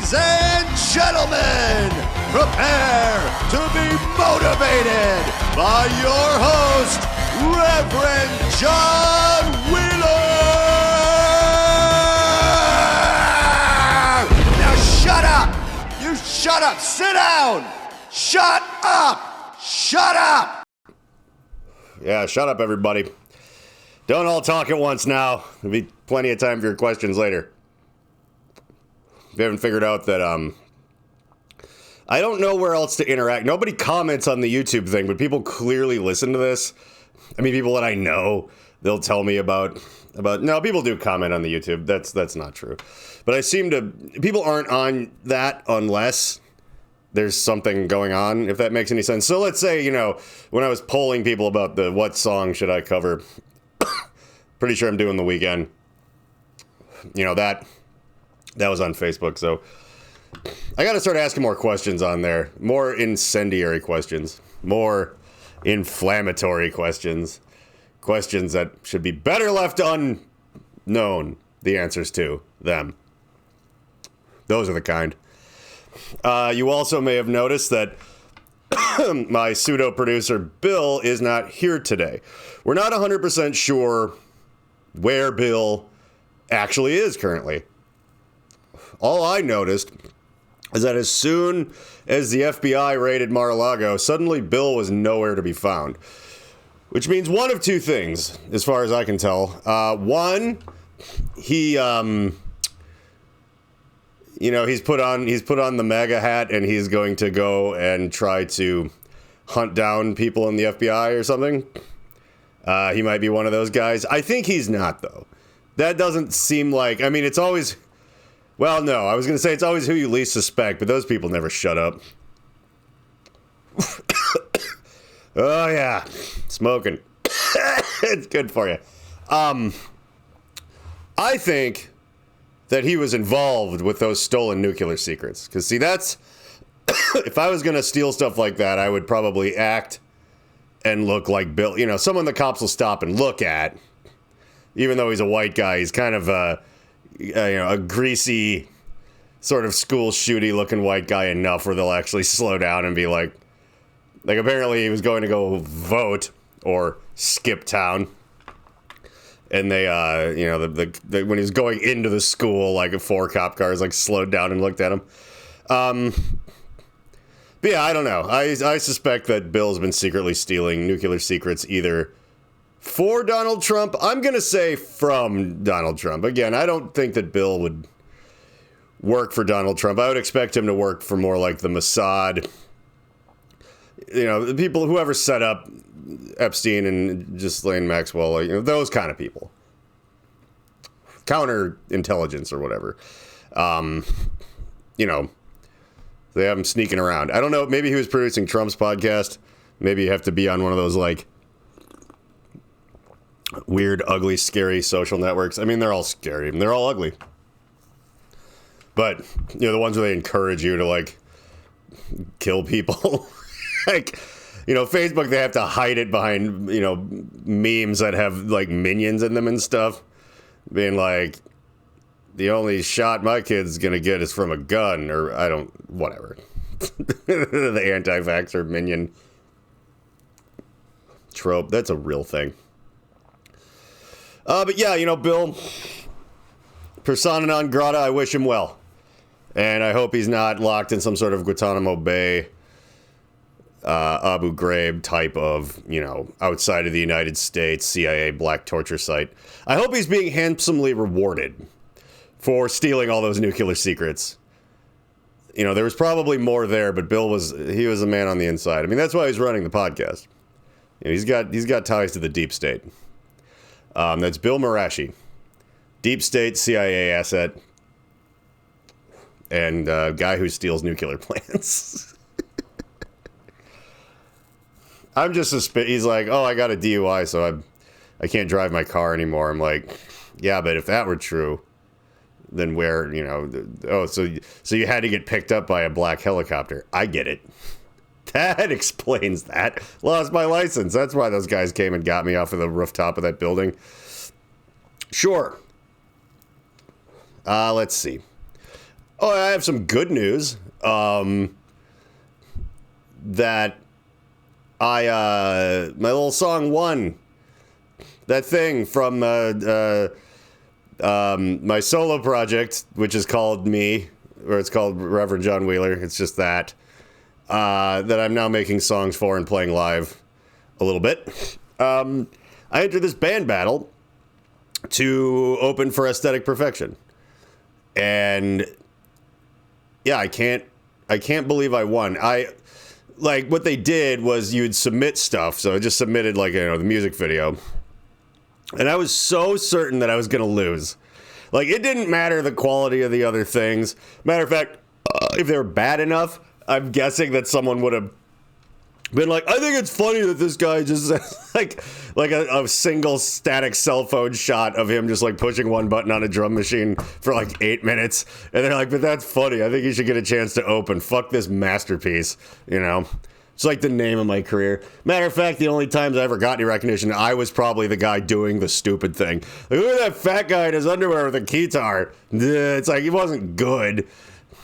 Ladies and gentlemen, prepare to be motivated by your host, Reverend John Wheeler! Now shut up! You shut up! Sit down! Shut up! Shut up! Yeah, shut up, everybody. Don't all talk at once now. There'll be plenty of time for your questions later. If you haven't figured out that, I don't know where else to interact. Nobody comments on the YouTube thing, but people clearly listen to this. I mean, people that I know, they'll tell me about, no, people do comment on the YouTube. That's not true. But people aren't on that unless there's something going on, if that makes any sense. So let's say, when I was polling people about what song should I cover, pretty sure I'm doing The Weeknd. That was on Facebook, so I got to start asking more questions on there. More incendiary questions. More inflammatory questions. Questions that should be better left unknown, the answers to them. Those are the kind. You also may have noticed that my pseudo-producer, Bill, is not here today. We're not 100% sure where Bill actually is currently. All I noticed is that as soon as the FBI raided Mar-a-Lago, suddenly Bill was nowhere to be found. Which means one of two things, as far as I can tell. One, he's put on the MAGA hat and he's going to go and try to hunt down people in the FBI or something. He might be one of those guys. I think he's not, though. That doesn't seem like... I mean, it's always... Well, no, I was going to say it's always who you least suspect, but those people never shut up. Oh, yeah. Smoking. It's good for you. I think that he was involved with those stolen nuclear secrets. Because, see, that's... if I was going to steal stuff like that, I would probably act and look like Bill. Someone the cops will stop and look at. Even though he's a white guy, he's kind of a greasy, sort of school shooty looking white guy enough where they'll actually slow down and be like apparently he was going to go vote or skip town. And they, when he was going into the school, like 4 cop cars, slowed down and looked at him. But yeah, I don't know. I suspect that Bill's been secretly stealing nuclear secrets either for Donald Trump. I'm going to say from Donald Trump. Again, I don't think that Bill would work for Donald Trump. I would expect him to work for more like the Mossad. The people, whoever set up Epstein and Ghislaine Maxwell, those kind of people. Counterintelligence or whatever. They have him sneaking around. I don't know. Maybe he was producing Trump's podcast. Maybe you have to be on one of those, weird, ugly, scary social networks. I mean, they're all scary and they're all ugly. But, the ones where they encourage you to, kill people. Facebook, they have to hide it behind, memes that have, minions in them and stuff. Being the only shot my kid's gonna get is from a gun, or whatever. The anti-vaxxer minion trope, that's a real thing. But yeah, Bill, persona non grata, I wish him well. And I hope he's not locked in some sort of Guantanamo Bay, Abu Ghraib type of, outside of the United States, CIA black torture site. I hope he's being handsomely rewarded for stealing all those nuclear secrets. There was probably more there, but Bill was a man on the inside. I mean, that's why he's running the podcast. He's got ties to the deep state. That's Bill Marashi, deep state CIA asset, and guy who steals nuclear plants. I'm just he's like, oh, I got a DUI, so I can't drive my car anymore. I'm like, yeah, but if that were true, then where, so you had to get picked up by a black helicopter. I get it. That explains that. Lost my license. That's why those guys came and got me off of the rooftop of that building. Sure. Let's see. Oh, I have some good news. That my little song won. That thing from my solo project, which is called Me, or it's called Reverend John Wheeler. It's just that I'm now making songs for and playing live a little bit. I entered this band battle to open for Aesthetic Perfection, and yeah, I can't believe I won. Like, what they did was you'd submit stuff. So I just submitted, like, the music video. And I was so certain that I was going to lose. Like, it didn't matter the quality of the other things. Matter of fact, if they were bad enough, I'm guessing that someone would have been like, I think it's funny that this guy just like a single static cell phone shot of him just like pushing one button on a drum machine for like 8 minutes. And they're like, but that's funny. I think you should get a chance to open. Fuck this masterpiece, It's like the name of my career. Matter of fact, the only times I ever got any recognition, I was probably the guy doing the stupid thing. Like, look at that fat guy in his underwear with a guitar. It's like, he wasn't good.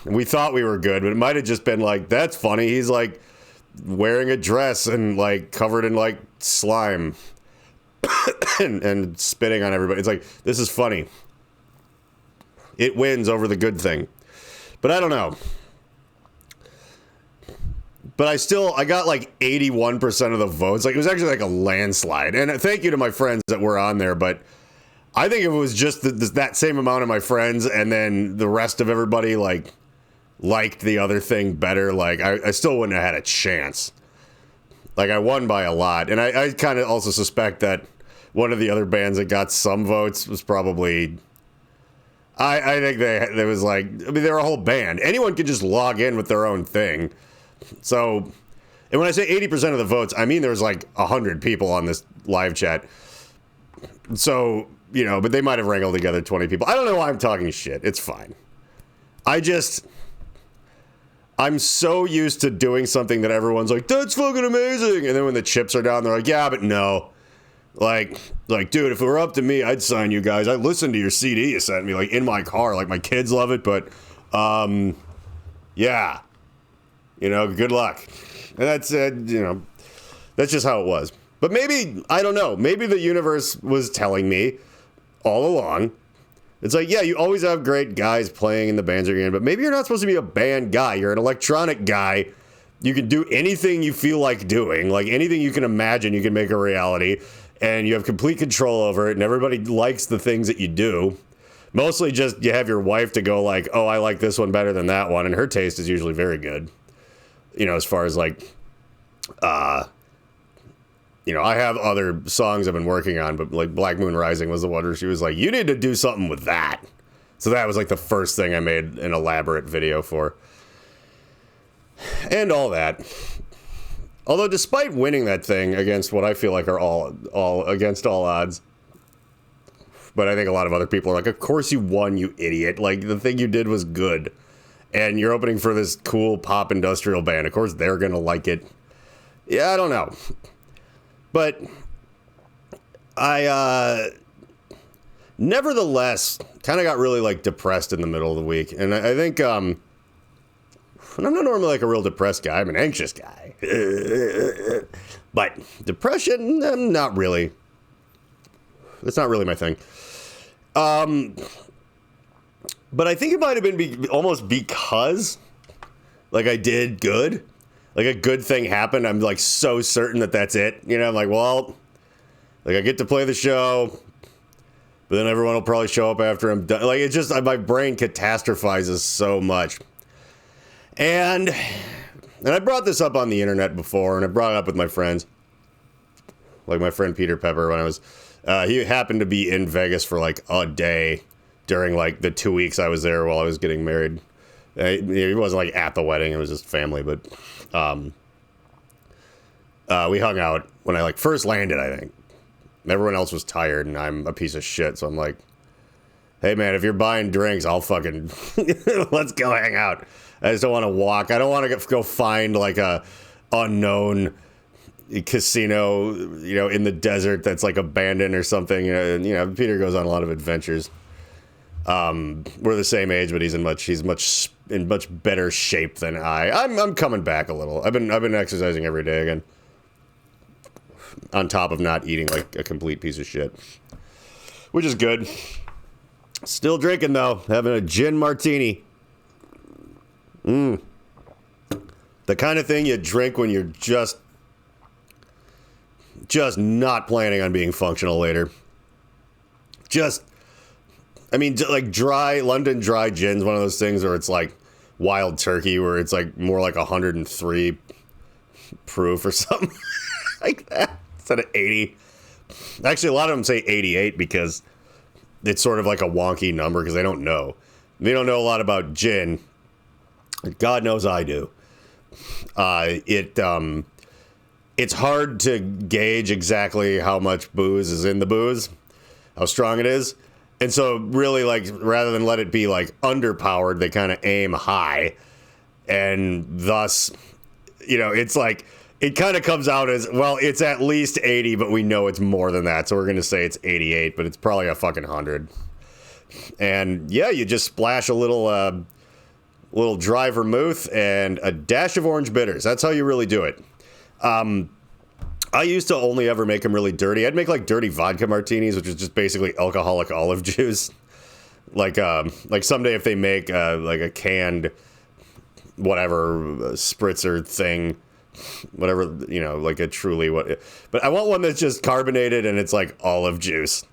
We thought we were good, but it might have just been like, that's funny. He's like wearing a dress and like covered in like slime and spitting on everybody. It's like, this is funny. It wins over the good thing. But I don't know. But I got like 81% of the votes. Like, it was actually like a landslide. And thank you to my friends that were on there. But I think if it was just that same amount of my friends and then the rest of everybody like liked the other thing better, like I still wouldn't have had a chance. Like, I won by a lot. And I kind of also suspect that one of the other bands that got some votes was probably... I think there was like... I mean, they're a whole band. Anyone could just log in with their own thing. So, and when I say 80% of the votes, I mean there was like 100 people on this live chat. So, but they might have wrangled together 20 people. I don't know why I'm talking shit. It's fine. I'm so used to doing something that everyone's like, that's fucking amazing. And then when the chips are down, they're like, yeah, but no. Like, dude, if it were up to me, I'd sign you guys. I listened to your CD you sent me, like, in my car. Like, my kids love it, but, yeah. Good luck. And that's, that's just how it was. But maybe, I don't know, maybe the universe was telling me all along. It's like, yeah, you always have great guys playing in the bands you're in, but maybe you're not supposed to be a band guy. You're an electronic guy. You can do anything you feel like doing. Like, anything you can imagine, you can make a reality. And you have complete control over it, and everybody likes the things that you do. Mostly just you have your wife to go like, oh, I like this one better than that one, and her taste is usually very good. As far as like, I have other songs I've been working on, but like Black Moon Rising was the one where she was like, you need to do something with that. So that was like the first thing I made an elaborate video for. And all that. Although despite winning that thing against what I feel like are all against all odds, but I think a lot of other people are like, of course you won, you idiot. Like, the thing you did was good. And you're opening for this cool pop industrial band. Of course they're going to like it. Yeah, I don't know. But I, nevertheless, kind of got really, like, depressed in the middle of the week. And I think, and I'm not normally, like, a real depressed guy. I'm an anxious guy. But depression, not really. That's not really my thing. But I think it might have been almost because, like, I did good. Like, a good thing happened. I'm, like, so certain that that's it. I'm like, well, like, I get to play the show, but then everyone will probably show up after I'm done. Like, it's just, my brain catastrophizes so much. And I brought this up on the internet before, and I brought it up with my friends. Like, my friend Peter Pepper, when I was, he happened to be in Vegas for, like, a day during, like, the 2 weeks I was there while I was getting married. He wasn't, like, at the wedding. It was just family, but we hung out when I, like, first landed, I think. Everyone else was tired, and I'm a piece of shit, so I'm like, hey, man, if you're buying drinks, I'll fucking, let's go hang out. I just don't want to walk. I don't want to go find, like, a unknown casino, in the desert that's, like, abandoned or something. And, Peter goes on a lot of adventures. We're the same age, but he's in much better shape than I. I'm coming back a little. I've been exercising every day again. On top of not eating like a complete piece of shit, which is good. Still drinking though, having a gin martini. The kind of thing you drink when you're just not planning on being functional later. Like dry London dry gin's one of those things where it's like wild turkey, where it's like more like 103 proof or something like that instead of 80. Actually, a lot of them say 88 because it's sort of like a wonky number because they don't know. They don't know a lot about gin. God knows I do. It's hard to gauge exactly how much booze is in the booze, how strong it is. And so really, like, rather than let it be like underpowered, they kind of aim high. And thus, it's like, it kind of comes out as, well, it's at least 80, but we know it's more than that. So we're going to say it's 88, but it's probably a fucking 100. And yeah, you just splash a little dry vermouth and a dash of orange bitters. That's how you really do it. I used to only ever make them really dirty. I'd make like dirty vodka martinis, which is just basically alcoholic olive juice. Like someday if they make like a canned whatever spritzer thing, whatever, like a truly what. But I want one that's just carbonated and it's like olive juice.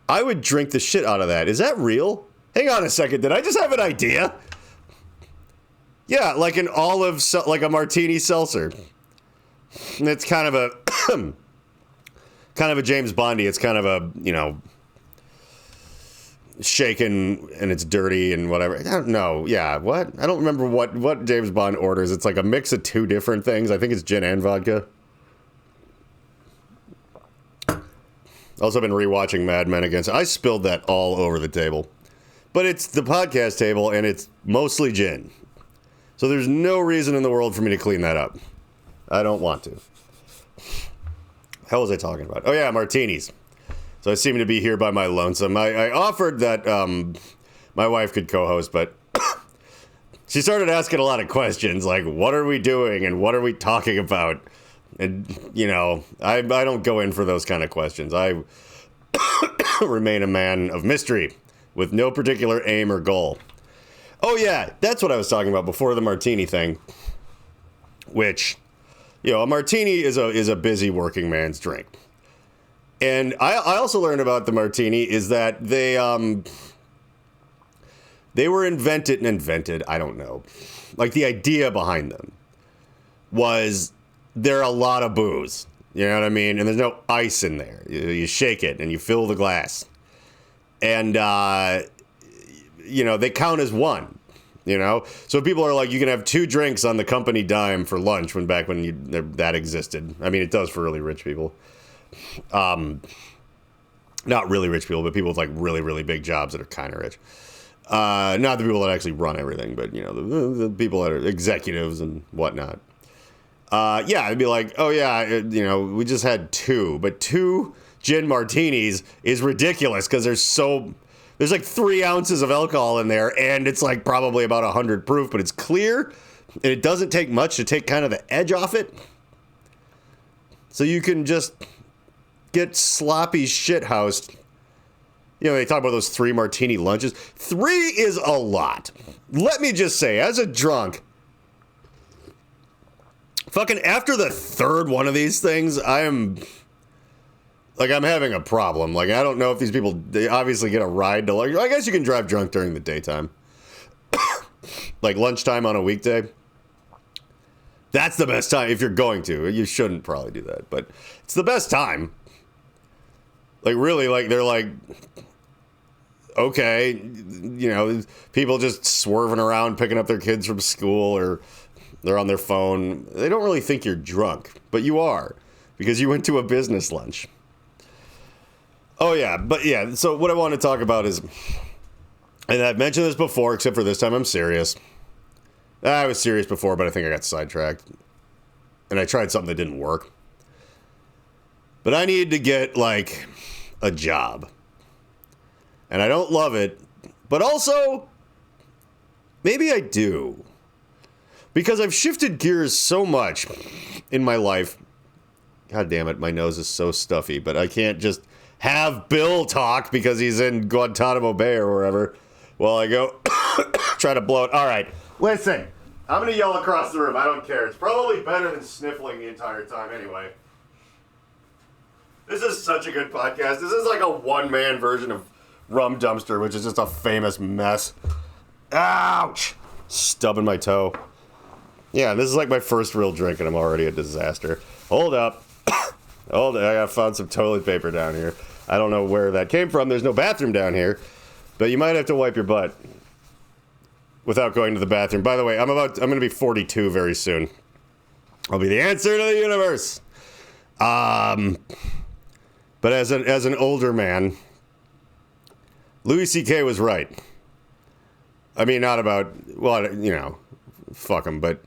I would drink the shit out of that. Is that real? Hang on a second. Did I just have an idea? Yeah, like an like a martini seltzer. And it's kind of a James Bondy. It's kind of a, shaken and it's dirty and whatever. I don't know. Yeah, what? I don't remember what James Bond orders. It's like a mix of two different things. I think it's gin and vodka. Also been rewatching Mad Men again. I spilled that all over the table. But it's the podcast table and it's mostly gin. So there's no reason in the world for me to clean that up. I don't want to. Hell was I talking about? Oh yeah, martinis. So I seem to be here by my lonesome. I offered that my wife could co-host, but she started asking a lot of questions, like what are we doing and what are we talking about? And I don't go in for those kind of questions. I remain a man of mystery with no particular aim or goal. Oh yeah, that's what I was talking about before the martini thing, which, a martini is a busy working man's drink. And I also learned about the martini is that they were invented, I don't know. Like the idea behind them was they're a lot of booze, you know what I mean? And there's no ice in there. You shake it and you fill the glass. And, they count as one. So people are like, you can have 2 drinks on the company dime for lunch back when that existed. I mean, it does for really rich people. Not really rich people, but people with like really, really big jobs that are kind of rich. Not the people that actually run everything, but the people that are executives and whatnot. Yeah, it'd be like, oh yeah, we just had 2, but 2 gin martinis is ridiculous because there's like 3 ounces of alcohol in there, and it's like probably about 100 proof, but it's clear, and it doesn't take much to take kind of the edge off it. So you can just get sloppy shithoused. They talk about those 3 martini lunches. 3 is a lot. Let me just say, as a drunk, fucking after the 3rd one of these things, I'm having a problem. Like, I don't know if these people, they obviously get a ride to, like, I guess you can drive drunk during the daytime. Like lunchtime on a weekday. That's the best time if you're going to. You shouldn't probably do that, but it's the best time. Like, really, like, they're like, okay, people just swerving around, picking up their kids from school, or they're on their phone. They don't really think you're drunk, but you are, because you went to a business lunch. Oh, yeah, but yeah, so what I want to talk about is, and I've mentioned this before, except for this time I'm serious. I was serious before, but I think I got sidetracked. And I tried something that didn't work. But I need to get, like, a job. And I don't love it, But also, maybe I do. Because I've shifted gears so much in my life. God damn it, my nose is so stuffy, but I can't just have Bill talk because he's in Guantanamo Bay or wherever while I go try to blow it. All right, listen, I'm going to yell across the room. I don't care. It's probably better than sniffling the entire time anyway. This is such a good podcast. This is like a one-man version of Rum Dumpster, which is just a famous mess. Ouch! Stubbing my toe. Yeah, this is like my first real drink, and I'm already a disaster. Hold up. Hold up. I found some toilet paper down here. I don't know where that came from. There's no bathroom down here, but you might have to wipe your butt without going to the bathroom. By the way, I'm going to be 42 very soon. I'll be the answer to the universe. But as an older man, Louis C.K. was right. I mean, not about, well, you know, fuck him, but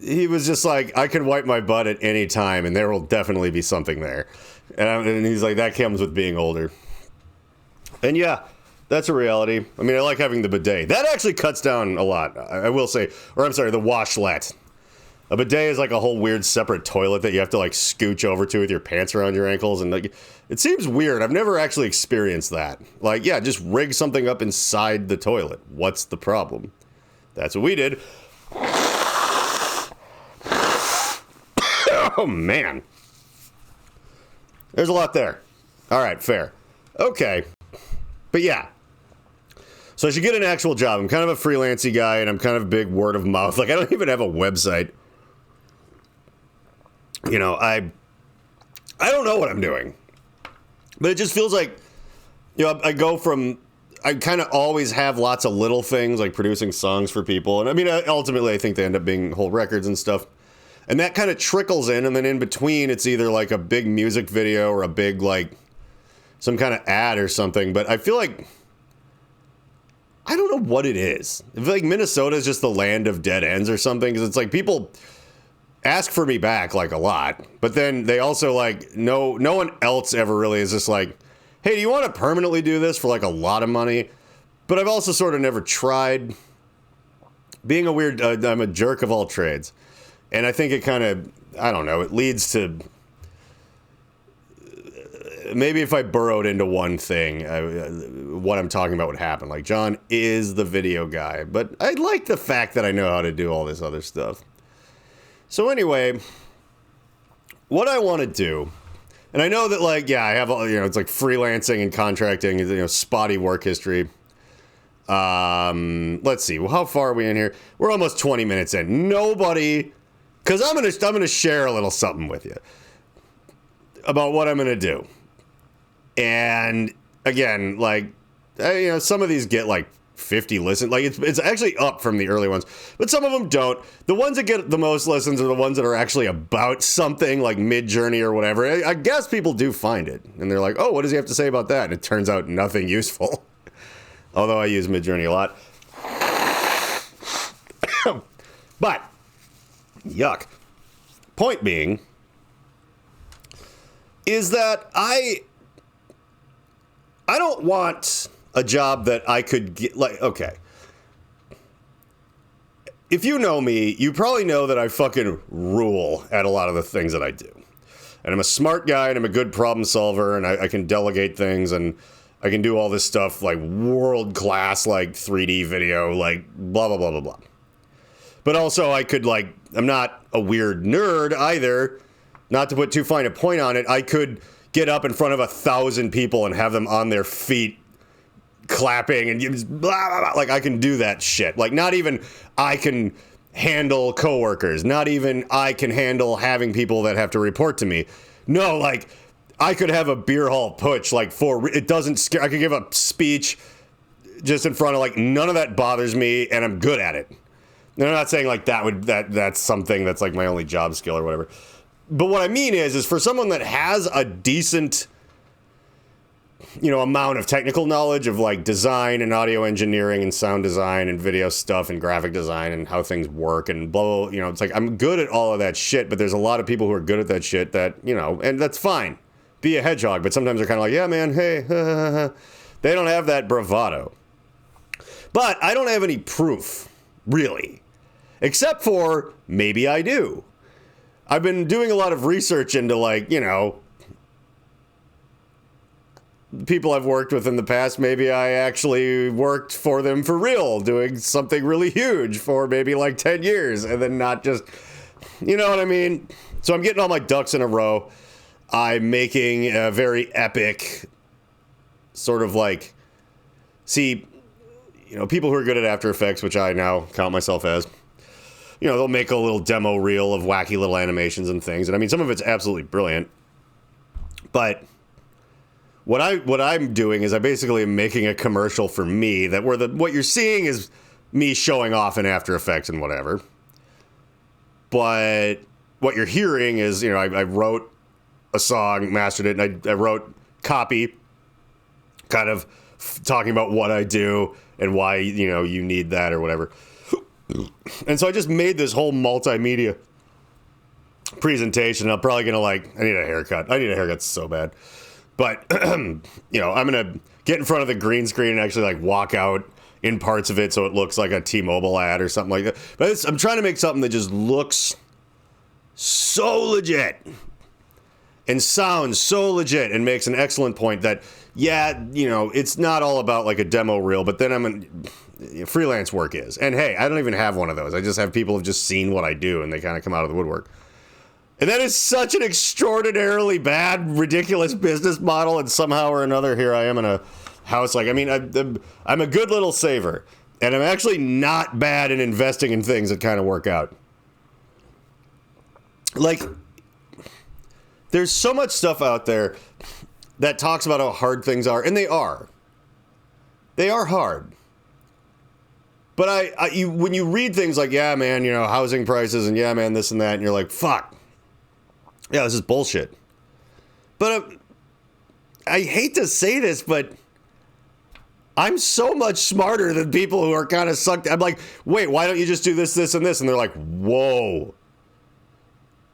he was just like, I can wipe my butt at any time, and there will definitely be something there. And he's like, that comes with being older. And yeah, that's a reality. I mean, I like having the bidet. That actually cuts down a lot, I will say. Or I'm sorry, the washlet. A bidet is like a whole weird separate toilet that you have to like scooch over to with your pants around your ankles. And like, it seems weird. I've never actually experienced that. Like, yeah, just rig something up inside the toilet. What's the problem? That's what we did. Oh, man. There's a lot there. All right, fair. Okay. But yeah. So I should get an actual job. I'm kind of a freelancy guy, and I'm kind of big word of mouth. Like, I don't even have a website. You know, I don't know what I'm doing. But it just feels like, you know, I go from, I kind of always have lots of little things, like producing songs for people. And I mean, ultimately, I think they end up being whole records and stuff. And that kind of trickles in, and then in between, it's either like a big music video or a big, like, some kind of ad or something. But I feel like, I don't know what it is. I feel like Minnesota is just the land of dead ends or something, because it's like people ask for me back, like, a lot. But then they also, like, no one else ever really is just like, hey, do you want to permanently do this for, like, a lot of money? But I've also sort of never tried. Being a weird, I'm a jerk of all trades. And I think it kind of, I don't know, it leads to, maybe if I burrowed into one thing, what I'm talking about would happen. Like, John is the video guy, but I like the fact that I know how to do all this other stuff. So anyway, what I want to do, and I know that, like, yeah, I have, you know, it's like freelancing and contracting, you know, spotty work history. Let's see, well, how far are we in here? We're almost 20 minutes in. Nobody, because I'm gonna share a little something with you about what I'm gonna do. And again, like, you know, some of these get like 50 listens. Like, it's actually up from the early ones, but some of them don't. The ones that get the most listens are the ones that are actually about something, like Mid-Journey or whatever. I guess people do find it, and they're like, oh, what does he have to say about that? And it turns out nothing useful. Although I use Mid-Journey a lot. But, yuck. Point being is that I don't want a job that I could get, like, okay. If you know me, you probably know that I fucking rule at a lot of the things that I do. And I'm a smart guy, and I'm a good problem solver, and I can delegate things, and I can do all this stuff, like, world-class, like, 3D video, like, blah, blah, blah, blah, blah. But also, I could, like, I'm not a weird nerd either. Not to put too fine a point on it, I could get up in front of 1,000 people and have them on their feet clapping and blah, blah, blah. Like, I can do that shit. Like, not even I can handle coworkers. Not even I can handle having people that have to report to me. No, like, I could have a beer hall putsch, like, it doesn't scare. I could give a speech just in front of, like, none of that bothers me, and I'm good at it. And I'm not saying, like, that's something that's, like, my only job skill or whatever. But what I mean is for someone that has a decent, you know, amount of technical knowledge of, like, design and audio engineering and sound design and video stuff and graphic design and how things work and blah, blah, you know, it's like, I'm good at all of that shit, but there's a lot of people who are good at that shit that, you know, and that's fine. Be a hedgehog, but sometimes they're kind of like, yeah, man, hey, They don't have that bravado. But I don't have any proof, really. Except for, maybe I do. I've been doing a lot of research into, like, you know, people I've worked with in the past. Maybe I actually worked for them for real, doing something really huge for maybe like 10 years, and then not just, you know what I mean? So I'm getting all my ducks in a row. I'm making a very epic sort of like, see, you know, people who are good at After Effects, which I now count myself as, you know, they'll make a little demo reel of wacky little animations and things. And I mean, some of it's absolutely brilliant. But what I'm doing is I basically am making a commercial for me that where what you're seeing is me showing off in After Effects and whatever. But what you're hearing is, you know, I wrote a song, mastered it, and I wrote copy, kind of talking about what I do and why, you know, you need that or whatever. And so I just made this whole multimedia presentation. I'm probably gonna I need a haircut. I need a haircut so bad. But, you know, I'm going to get in front of the green screen and actually, like, walk out in parts of it so it looks like a T-Mobile ad or something like that. But I'm trying to make something that just looks so legit and sounds so legit and makes an excellent point that, yeah, you know, it's not all about, like, a demo reel, but then freelance work is. And, hey, I don't even have one of those. I just have people who've just seen what I do, and they kind of come out of the woodwork. And that is such an extraordinarily bad, ridiculous business model, and somehow or another, here I am in a house. Like, I mean, I'm a good little saver, and I'm actually not bad in investing in things that kind of work out. Like, there's so much stuff out there that talks about how hard things are, and they are. They are hard. But when you read things like, yeah, man, you know, housing prices, and yeah, man, this and that, and you're like, fuck. Yeah, this is bullshit. But I hate to say this, but I'm so much smarter than people who are kind of sucked. I'm like, wait, why don't you just do this, this, and this? And they're like, whoa,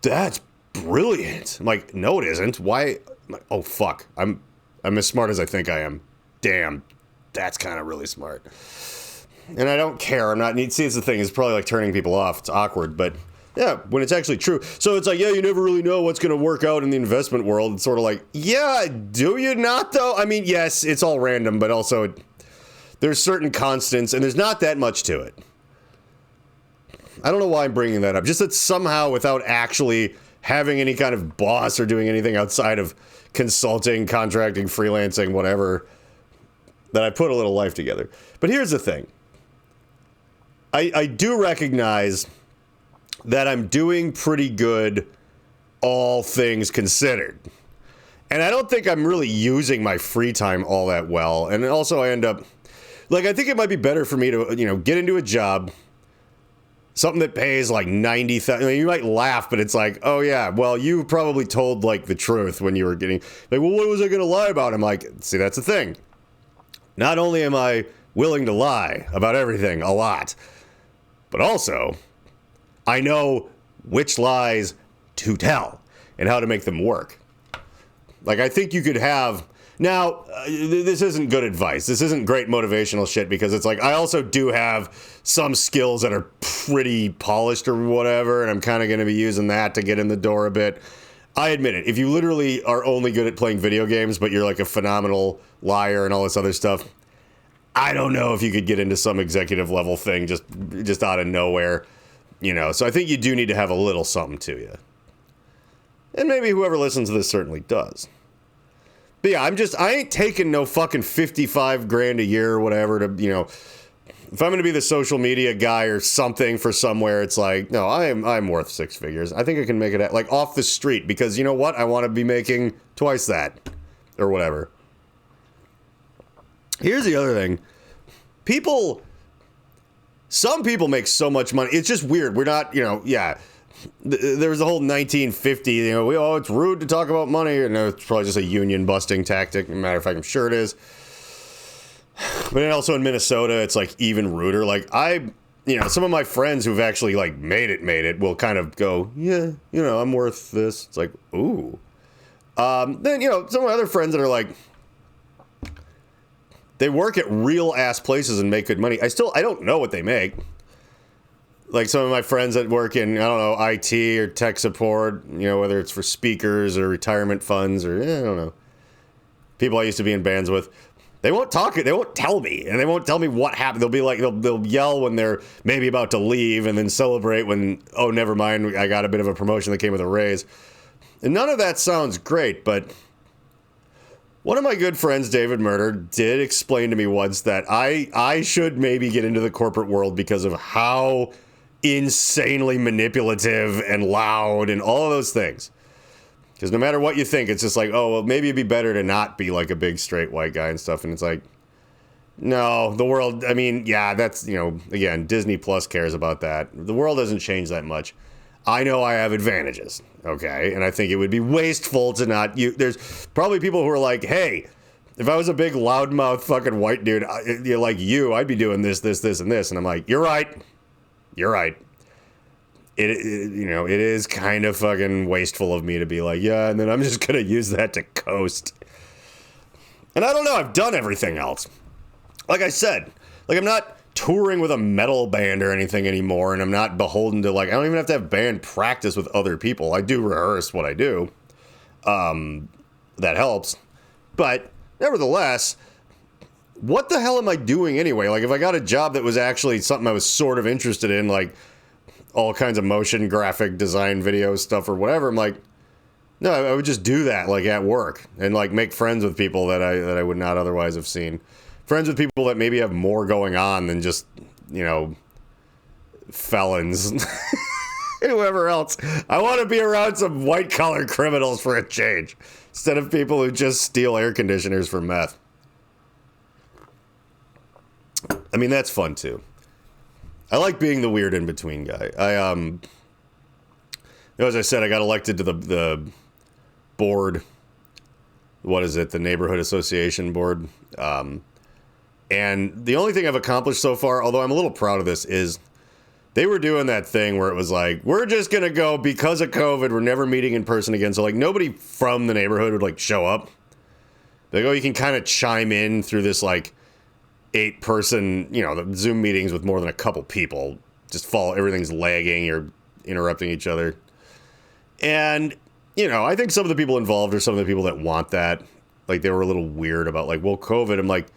that's brilliant. I'm like, no, it isn't. Why? I'm like, oh, fuck. I'm as smart as I think I am. Damn, that's kind of really smart. And I don't care. I'm not. See, it's the thing. It's probably like turning people off. It's awkward, but yeah, when it's actually true. So it's like, yeah, you never really know what's going to work out in the investment world. It's sort of like, yeah, do you not, though? I mean, yes, it's all random, but also there's certain constants, and there's not that much to it. I don't know why I'm bringing that up. Just that somehow, without actually having any kind of boss or doing anything outside of consulting, contracting, freelancing, whatever, that I put a little life together. But here's the thing. I do recognize that I'm doing pretty good, all things considered. And I don't think I'm really using my free time all that well. And also I end up, like, I think it might be better for me to, you know, get into a job, something that pays like $90,000. I mean, you might laugh, but it's like, oh yeah, well, you probably told like the truth when you were getting, like, well, what was I going to lie about? I'm like, see, that's the thing. Not only am I willing to lie about everything a lot, but also I know which lies to tell and how to make them work. Like, I think you could have... Now, this isn't good advice. This isn't great motivational shit, because it's like, I also do have some skills that are pretty polished or whatever, and I'm kind of going to be using that to get in the door a bit. I admit it. If you literally are only good at playing video games, but you're like a phenomenal liar and all this other stuff, I don't know if you could get into some executive level thing just out of nowhere. You know, so I think you do need to have a little something to you. And maybe whoever listens to this certainly does. But yeah, I ain't taking no fucking 55 grand a year or whatever to, you know, if I'm going to be the social media guy or something for somewhere, it's like, no, I'm worth six figures. I think I can make it like off the street, because you know what? I want to be making twice that or whatever. Here's the other thing. Some people make so much money. It's just weird. We're not, you know, yeah. There was the whole 1950, you know, it's rude to talk about money. And it's probably just a union busting tactic. Matter of fact, I'm sure it is. But then also in Minnesota, it's like even ruder. Like you know, some of my friends who've actually like made it will kind of go, yeah, you know, I'm worth this. It's like, ooh. Then, you know, some of my other friends that are like, they work at real ass places and make good money. I don't know what they make. Like some of my friends that work in, I don't know, IT or tech support, whether it's for speakers or retirement funds or, I don't know. People I used to be in bands with, they won't talk it. They won't tell me, and they won't tell me what happened. They'll be like, they'll yell when they're maybe about to leave, and then celebrate when, oh, never mind, I got a bit of a promotion that came with a raise. And none of that sounds great, but one of my good friends, David Murder, did explain to me once that I should maybe get into the corporate world because of how insanely manipulative and loud and all of those things. Because no matter what you think, it's just like, oh, well, maybe it'd be better to not be like a big straight white guy and stuff. And it's like, no, the world, I mean, yeah, that's, again, Disney Plus cares about that. The world doesn't change that much. I know I have advantages, okay? And I think it would be wasteful to not, there's probably people who are like, hey, if I was a big loudmouth fucking white dude, like you, I'd be doing this, this, this, and this. And I'm like, you're right. You're right. It is kind of fucking wasteful of me to be like, yeah, and then I'm just going to use that to coast. And I don't know, I've done everything else. Like I said, like I'm not touring with a metal band or anything anymore, and I'm not beholden to, like, I don't even have to have band practice with other people. I do rehearse what I do. That helps. But nevertheless, what the hell am I doing anyway? Like, if I got a job that was actually something I was sort of interested in, like all kinds of motion graphic design video stuff or whatever, I'm like, no, I would just do that, like, at work and, like, make friends with people that I would not otherwise have seen. Friends with people that maybe have more going on than just, felons. Whoever else. I want to be around some white-collar criminals for a change instead of people who just steal air conditioners for meth. I mean, that's fun, too. I like being the weird in-between guy. As I said, I got elected to the board. What is it? The Neighborhood Association board. And the only thing I've accomplished so far, although I'm a little proud of this, is they were doing that thing where it was like, we're just going to go because of COVID. We're never meeting in person again. So, like, nobody from the neighborhood would, like, show up. They go, you can kind of chime in through this, like, 8-person, the Zoom meetings with more than a couple people. Just everything's lagging. You're interrupting each other. And, I think some of the people involved are some of the people that want that. Like, they were a little weird about, like, well, COVID. I'm like,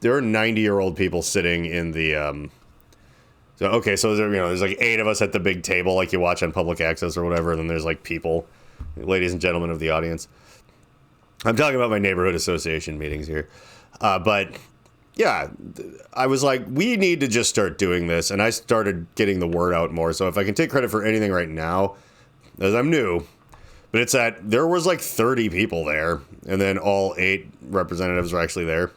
there are 90-year-old people sitting in the, so there's like 8 of us at the big table, like you watch on public access or whatever. And then there's like people, ladies and gentlemen of the audience. I'm talking about my neighborhood association meetings here. But yeah, I was like, we need to just start doing this. And I started getting the word out more. So if I can take credit for anything right now, as I'm new, but it's that there was like 30 people there. And then all 8 representatives were actually there.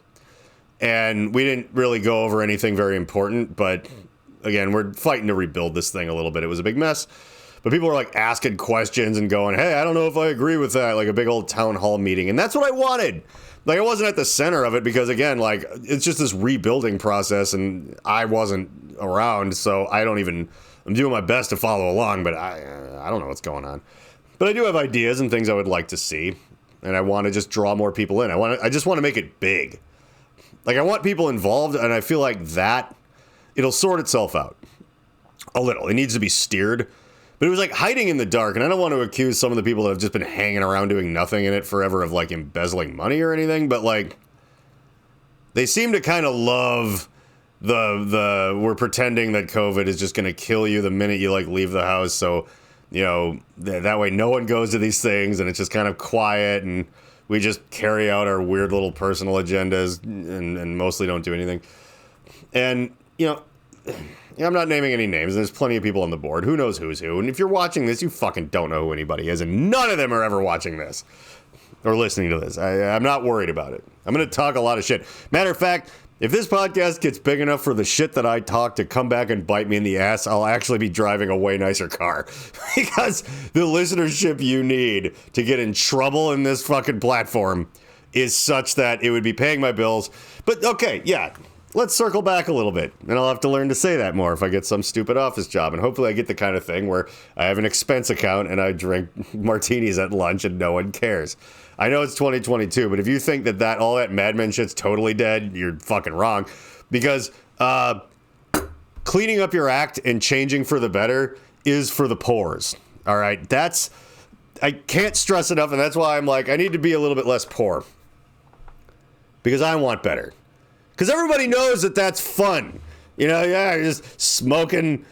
And we didn't really go over anything very important. But again, we're fighting to rebuild this thing a little bit. It was a big mess. But people were like asking questions and going, hey, I don't know if I agree with that. Like a big old town hall meeting. And that's what I wanted. Like, I wasn't at the center of it because, again, like, it's just this rebuilding process, and I wasn't around, so I'm doing my best to follow along, but I don't know what's going on. But I do have ideas and things I would like to see, and I want to just draw more people in. I just want to make it big. Like, I want people involved, and I feel like that, it'll sort itself out a little. It needs to be steered. But it was like hiding in the dark, and I don't want to accuse some of the people that have just been hanging around doing nothing in it forever of, like, embezzling money or anything, but, like, they seem to kind of love we're pretending that COVID is just going to kill you the minute you, like, leave the house, so, that way no one goes to these things, and it's just kind of quiet, and we just carry out our weird little personal agendas and mostly don't do anything. And, I'm not naming any names. There's plenty of people on the board. Who knows who's who? And if you're watching this, you fucking don't know who anybody is. And none of them are ever watching this or listening to this. I'm not worried about it. I'm going to talk a lot of shit. Matter of fact, if this podcast gets big enough for the shit that I talk to come back and bite me in the ass, I'll actually be driving a way nicer car. Because the listenership you need to get in trouble in this fucking platform is such that it would be paying my bills. But okay, yeah. let's circle back a little bit. And I'll have to learn to say that more if I get some stupid office job. And hopefully I get the kind of thing where I have an expense account and I drink martinis at lunch and no one cares. I know it's 2022, but if you think that all that Mad Men shit's totally dead, you're fucking wrong. Because cleaning up your act and changing for the better is for the pores. All right? I can't stress enough, and that's why I'm like, I need to be a little bit less poor. Because I want better. Because everybody knows that that's fun. You know, yeah, you're just smoking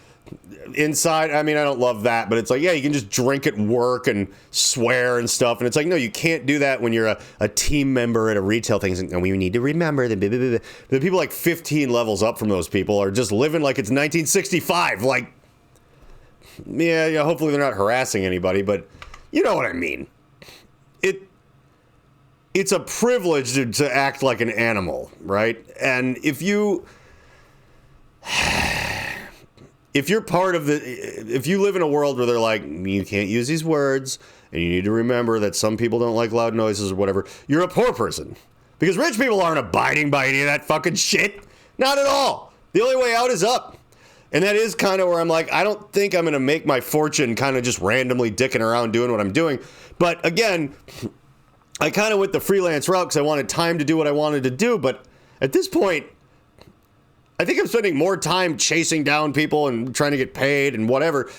inside. I mean, I don't love that, but it's like, yeah, you can just drink at work and swear and stuff. And it's like, no, you can't do that when you're a team member at a retail thing. And we need to remember that the people like 15 levels up from those people are just living like it's 1965. Like, yeah, hopefully they're not harassing anybody, but you know what I mean. It's a privilege to act like an animal, right? And if you're part of if you live in a world where they're like, you can't use these words, and you need to remember that some people don't like loud noises or whatever, you're a poor person. Because rich people aren't abiding by any of that fucking shit. Not at all. The only way out is up. And that is kind of where I'm like, I don't think I'm going to make my fortune kind of just randomly dicking around doing what I'm doing. But again, I kind of went the freelance route because I wanted time to do what I wanted to do. But at this point, I think I'm spending more time chasing down people and trying to get paid and whatever.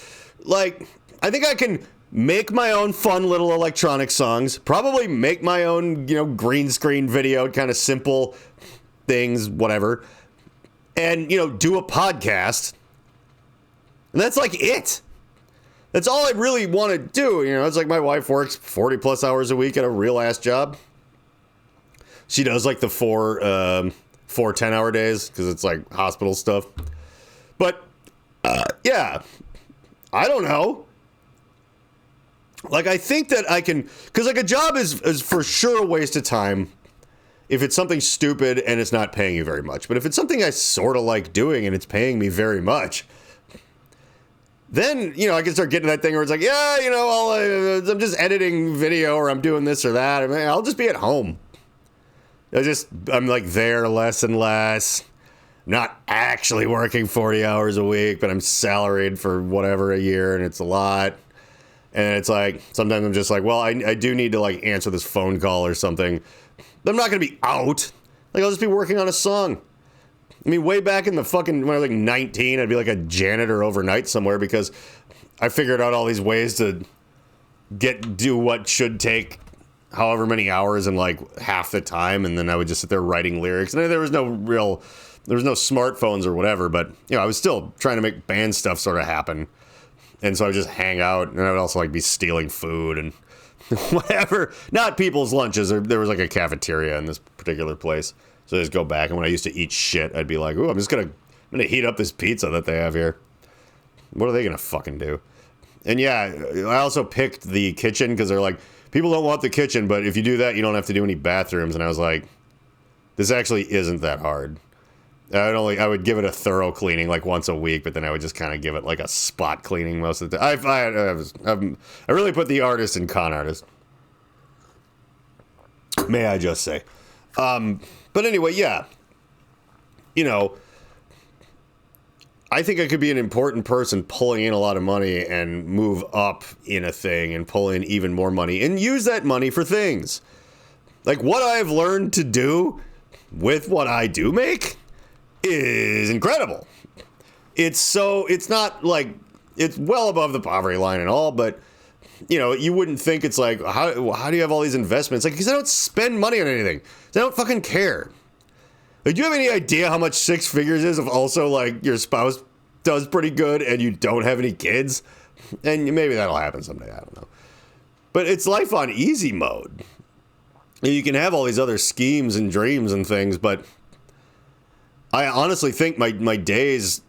Like, I think I can make my own fun little electronic songs, probably make my own, green screen video, kind of simple things, whatever. And, do a podcast. And that's like it. That's all I really want to do. It's like my wife works 40 plus hours a week at a real ass job. She does like the four 10-hour days because it's like hospital stuff. But yeah, I don't know. Like, I think that I can, because like a job is for sure a waste of time if it's something stupid and it's not paying you very much. But if it's something I sort of like doing and it's paying me very much, then, I can start getting that thing where it's like, yeah, I'm just editing video or I'm doing this or that. I mean, I'll just be at home. I'm like there less and less. Not actually working 40 hours a week, but I'm salaried for whatever a year and it's a lot. And it's like, sometimes I'm just like, well, I do need to like answer this phone call or something. But I'm not going to be out. Like, I'll just be working on a song. I mean, way back in when I was like 19, I'd be like a janitor overnight somewhere because I figured out all these ways to do what should take however many hours in like half the time. And then I would just sit there writing lyrics. And there was no smartphones or whatever, but I was still trying to make band stuff sort of happen. And so I would just hang out, and I would also like be stealing food and whatever. Not people's lunches. There was like a cafeteria in this particular place. So I just go back, and when I used to eat shit, I'd be like, ooh, I'm gonna heat up this pizza that they have here. What are they gonna fucking do? And yeah, I also picked the kitchen because they're like, people don't want the kitchen, but if you do that, you don't have to do any bathrooms. And I was like, this actually isn't that hard. I would give it a thorough cleaning like once a week, but then I would just kind of give it like a spot cleaning most of the time. I really put the artist in con artist. May I just say. But anyway, yeah. I think I could be an important person pulling in a lot of money and move up in a thing and pull in even more money and use that money for things. Like what I've learned to do with what I do make is incredible. It's not like, it's well above the poverty line and all, but you wouldn't think it's like, how do you have all these investments? Like, because I don't spend money on anything. I don't fucking care. Like, do you have any idea how much 6 figures is if also like your spouse does pretty good and you don't have any kids? And maybe that'll happen someday. I don't know. But it's life on easy mode. You can have all these other schemes and dreams and things, but I honestly think my days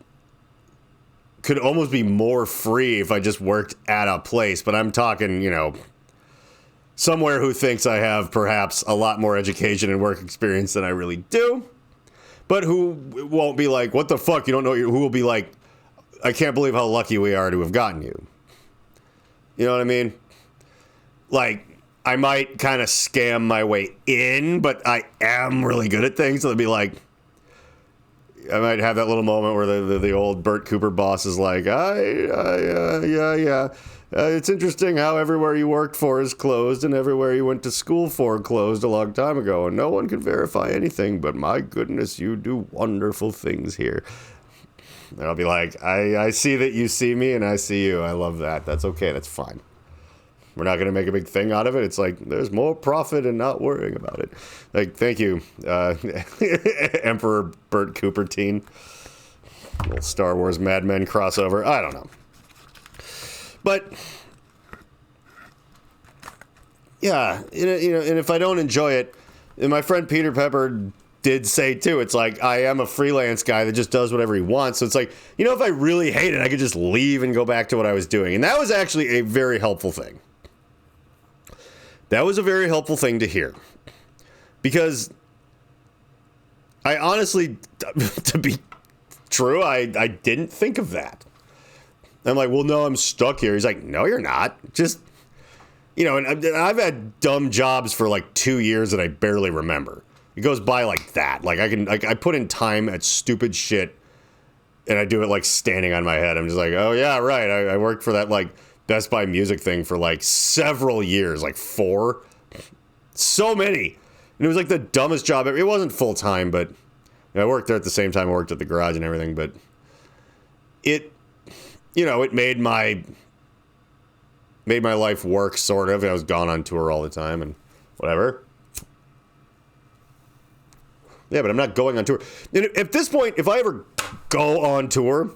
could almost be more free if I just worked at a place. But I'm talking, somewhere who thinks I have perhaps a lot more education and work experience than I really do. But who won't be like, what the fuck? You don't know. Who will be like, I can't believe how lucky we are to have gotten you. You know what I mean? Like, I might kind of scam my way in, but I am really good at things. So they'll be like, I might have that little moment where the old Burt Cooper boss is like, yeah. It's interesting how everywhere you worked for is closed and everywhere you went to school for closed a long time ago, and no one can verify anything, but my goodness, you do wonderful things here. And I'll be like, I see that you see me and I see you. I love that. That's okay. That's fine. We're not going to make a big thing out of it. It's like, there's more profit in not worrying about it. Like, thank you, Emperor Burt Coopertine. Little Star Wars Mad Men crossover. I don't know. But, yeah, and if I don't enjoy it, and my friend Peter Pepper did say, too, it's like, I am a freelance guy that just does whatever he wants. So it's like, if I really hate it, I could just leave and go back to what I was doing. And that was actually a very helpful thing. That was a very helpful thing to hear, because I honestly, to be true, I didn't think of that. I'm like, well, no, I'm stuck here. He's like, no, you're not. Just, and I've had dumb jobs for like 2 years that I barely remember. It goes by like that. Like I put in time at stupid shit, and I do it like standing on my head. I'm just like, oh yeah, right. I worked for that like Best Buy music thing for like several years, like 4. So many. And it was like the dumbest job ever. It wasn't full time, but I worked there at the same time I worked at the garage and everything, but it made my life work, sort of. I was gone on tour all the time and whatever. Yeah, but I'm not going on tour. And at this point, if I ever go on tour,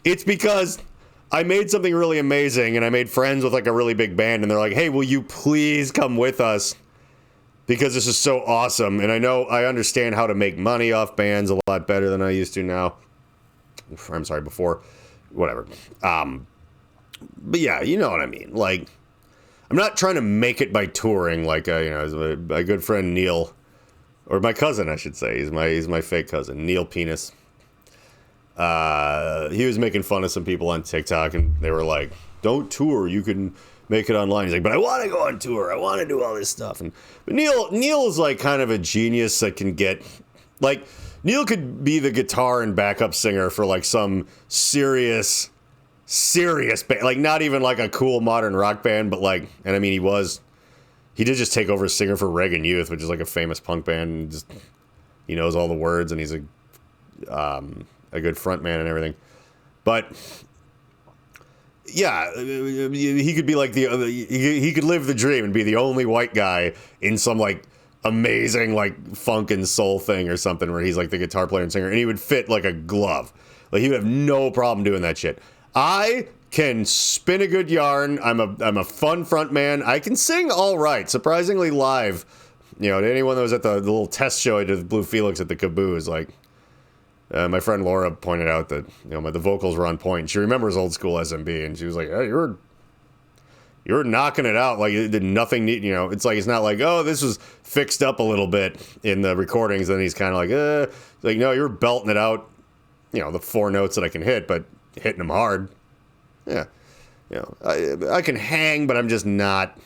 it's because I made something really amazing, and I made friends with like a really big band, and they're like, hey, will you please come with us? Because this is so awesome. And I understand how to make money off bands a lot better than I used to now. I'm sorry, before. Whatever. But yeah, you know what I mean. Like, I'm not trying to make it by touring like, my good friend Neil, or my cousin, I should say. He's my fake cousin, Neil Penis. He was making fun of some people on TikTok, and they were like, don't tour, you can make it online. He's like, but I want to go on tour, I want to do all this stuff. But Neil is like kind of a genius that can get, like, Neil could be the guitar and backup singer for like some serious band, like not even like a cool modern rock band, but like, and I mean, he did just take over as singer for Reagan Youth, which is like a famous punk band, and just, he knows all the words, and he's a good front man and everything. But yeah, he could be like he could live the dream and be the only white guy in some like amazing like funk and soul thing or something where he's like the guitar player and singer, and he would fit like a glove. Like, he would have no problem doing that shit. I can spin a good yarn. I'm a fun front man. I can sing all right, surprisingly live. To anyone that was at the little test show I did with Blue Felix at the Caboose, like, my friend Laura pointed out that the vocals were on point. She remembers old school SMB, and she was like, "Hey, you were knocking it out. Like, it did nothing neat. It's like, it's not like, oh, this was fixed up a little bit in the recordings." Then he's kind of like, no, you're belting it out. The 4 notes that I can hit, but hitting them hard. Yeah, I can hang, but I'm just not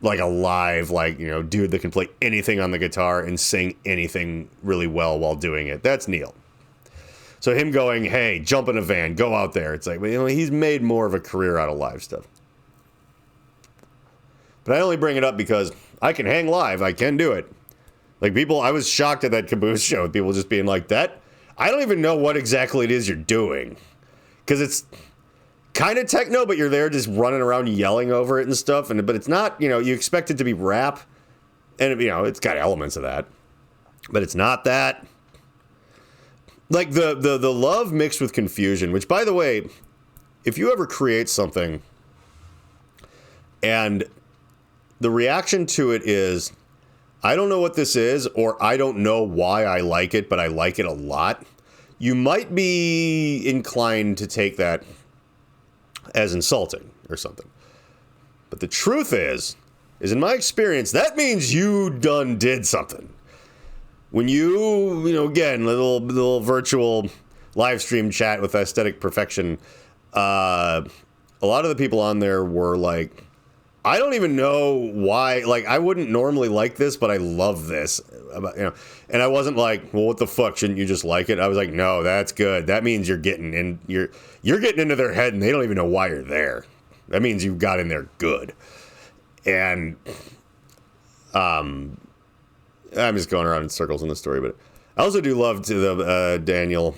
like a live, like, dude that can play anything on the guitar and sing anything really well while doing it. That's Neil. So him going, hey, jump in a van, go out there. It's like, he's made more of a career out of live stuff. But I only bring it up because I can hang live. I can do it. Like, I was shocked at that Caboose show with people just being like, that, I don't even know what exactly it is you're doing. Because it's kind of techno, but you're there just running around yelling over it and stuff. But it's not, you expect it to be rap. And, it's got elements of that. But it's not that. Like, the love mixed with confusion, which, by the way, if you ever create something and the reaction to it is, I don't know what this is, or I don't know why I like it, but I like it a lot, you might be inclined to take that as insulting or something. But the truth is in my experience, that means you done did something. When again, little virtual live stream chat with Aesthetic Perfection, a lot of the people on there were like, I don't even know why. Like, I wouldn't normally like this, but I love this. And I wasn't like, well, what the fuck? Shouldn't you just like it? I was like, no, that's good. That means you're getting in. You're getting into their head, and they don't even know why you're there. That means you got in there good. And I'm just going around in circles in the story, but I also do love to the Daniel,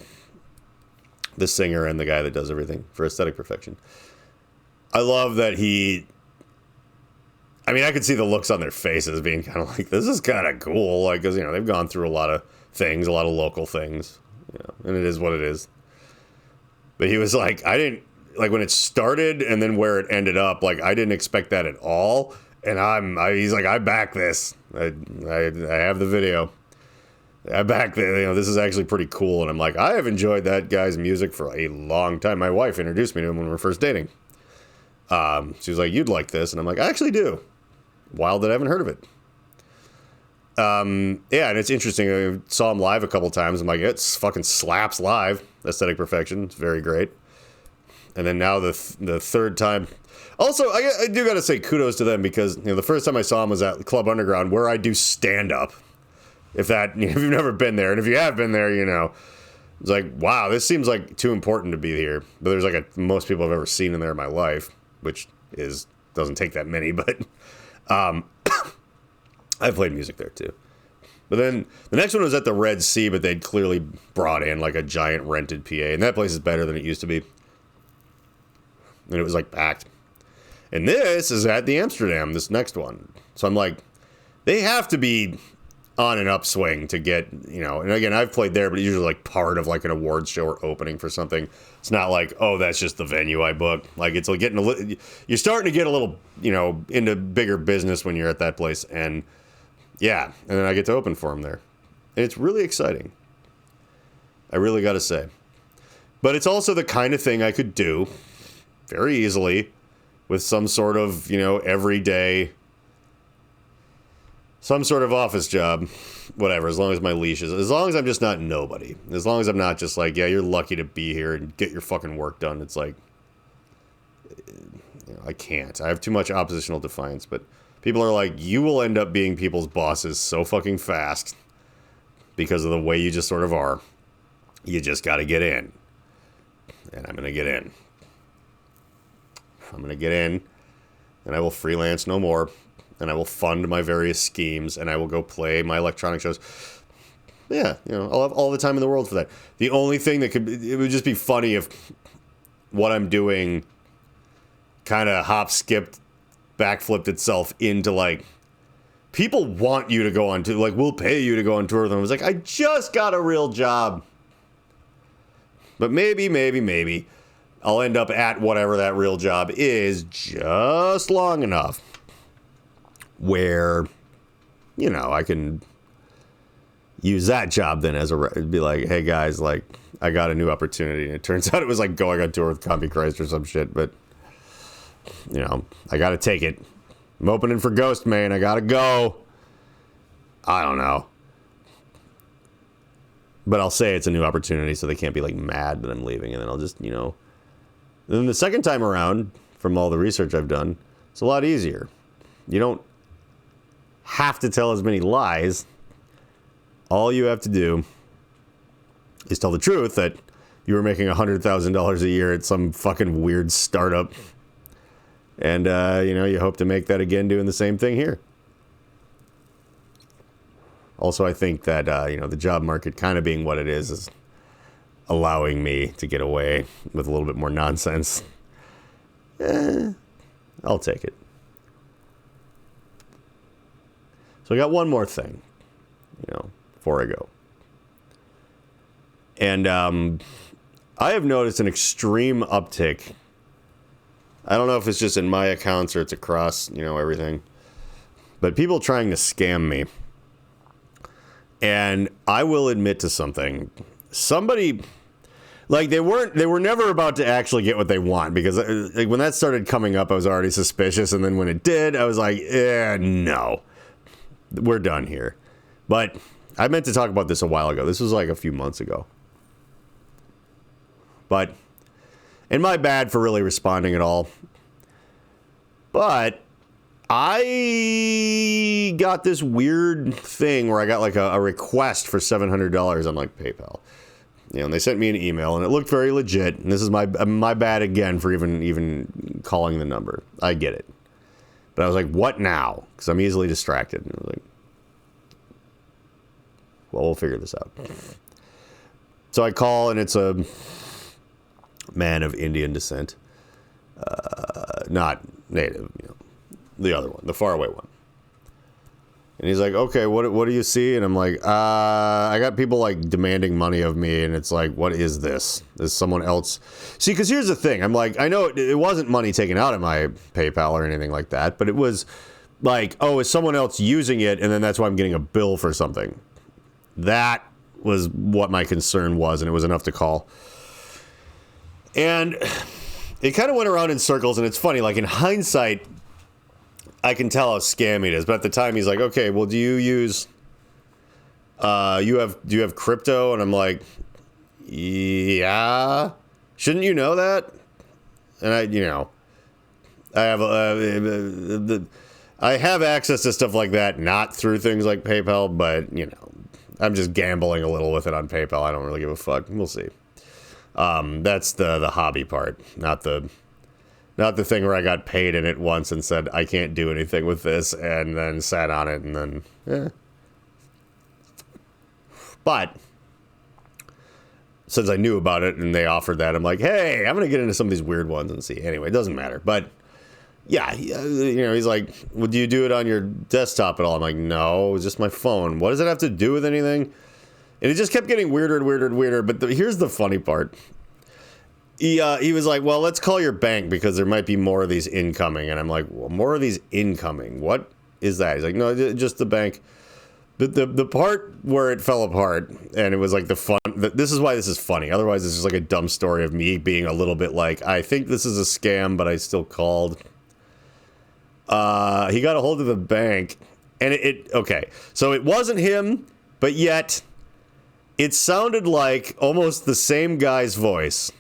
the singer and the guy that does everything for Aesthetic Perfection. I love that I could see the looks on their faces being kind of like, this is kind of cool. Like, because, they've gone through a lot of things, a lot of local things, and it is what it is. But he was like, I didn't, like, when it started and then where it ended up, like, I didn't expect that at all. And he's like, I back this. I have the video. I back the, this is actually pretty cool. And I'm like, I have enjoyed that guy's music for a long time. My wife introduced me to him when we were first dating. She was like, you'd like this. And I'm like, I actually do. Wild that I haven't heard of it. Yeah, and it's interesting. I saw him live a couple times. I'm like, it's fucking slaps live. Aesthetic Perfection. It's very great. And then now the third time. Also, I do got to say kudos to them because, the first time I saw him was at Club Underground where I do stand up. If you've never been there, and if you have been there, it's like, wow, this seems like too important to be here. But there's like most people I've ever seen in there in my life, which doesn't take that many, but I played music there too. But then the next one was at the Red Sea, but they'd clearly brought in like a giant rented PA, and that place is better than it used to be. And it was like packed. And this is at the Amsterdam, this next one. So I'm like, they have to be on an upswing to get, and again, I've played there, but it's usually like part of like an awards show or opening for something. It's not like, oh, that's just the venue I booked. Like, it's like you're starting to get a little, into bigger business when you're at that place. And yeah, and then I get to open for them there. And it's really exciting. I really got to say. But it's also the kind of thing I could do very easily with some sort of, everyday, some sort of office job, whatever, as long as my leash is, as long as I'm just not nobody, as long as I'm not just like, yeah, you're lucky to be here and get your fucking work done. It's like, I can't. I have too much oppositional defiance, but people are like, you will end up being people's bosses so fucking fast because of the way you just sort of are. You just got to get in. And I'm going to get in. I'm going to get in, and I will freelance no more, and I will fund my various schemes, and I will go play my electronic shows. Yeah, I'll have all the time in the world for that. The only thing it would just be funny if what I'm doing kind of hop-skipped, backflipped itself into, like, people want you to go on tour, like, we'll pay you to go on tour with them. I was like, I just got a real job. But maybe I'll end up at whatever that real job is just long enough where, I can use that job then as be like, hey guys, like, I got a new opportunity. And it turns out it was like going on tour with Copy Christ or some shit, but, I got to take it. I'm opening for Ghost Man. I got to go. I don't know. But I'll say it's a new opportunity so they can't be like mad that I'm leaving. And then I'll just, Then the second time around, from all the research I've done, it's a lot easier. You don't have to tell as many lies. All you have to do is tell the truth that you were making $100,000 a year at some fucking weird startup. And, you hope to make that again doing the same thing here. Also, I think that, the job market kind of being what it is allowing me to get away with a little bit more nonsense. I'll take it. So I got one more thing, before I go. And I have noticed an extreme uptick. I don't know if it's just in my accounts or it's across, everything. But people trying to scam me. And I will admit to something. Somebody, like, they were never about to actually get what they want, because like, when that started coming up, I was already suspicious. And then when it did, I was like, no, we're done here. But I meant to talk about this a while ago. This was like a few months ago. But, and my bad for really responding at all. But I got this weird thing where I got like a request for $700 on like PayPal. You know, and they sent me an email, and it looked very legit. And this is my bad again for even calling the number. I get it, but I was like, "What now?" Because I'm easily distracted. And I was like, "Well, we'll figure this out." So I call, and it's a man of Indian descent, not native. You know, the other one, the faraway one. And he's like, okay, what do you see? And I'm like, I got people like demanding money of me, and it's like, what is this? Is someone else? See, because here's the thing. I'm like, I know it wasn't money taken out of my PayPal or anything like that, but it was like, oh, is someone else using it? And then that's why I'm getting a bill for something. That was what my concern was, and it was enough to call. And it kind of went around in circles, and it's funny, like in hindsight, I can tell how scammy it is, but at the time he's like, okay, well, do you use, do you have crypto? And I'm like, yeah, shouldn't you know that? And I have access to stuff like that, not through things like PayPal, but I'm just gambling a little with it on PayPal. I don't really give a fuck. We'll see. That's the hobby part, not the thing where I got paid in it once and said, I can't do anything with this, and then sat on it, and then, But, since I knew about it and they offered that, I'm like, hey, I'm going to get into some of these weird ones and see. Anyway, it doesn't matter. But, yeah, he's like, would you do it on your desktop at all? I'm like, no, it's just my phone. What does it have to do with anything? And it just kept getting weirder and weirder and weirder. But here's the funny part. He was like, well, let's call your bank because there might be more of these incoming. And I'm like, well, more of these incoming? What is that? He's like, no, just the bank. The part where it fell apart, and it was like this is why this is funny. Otherwise, it's just like a dumb story of me being a little bit like, I think this is a scam, but I still called. He got a hold of the bank, and okay. So it wasn't him, but yet it sounded like almost the same guy's voice,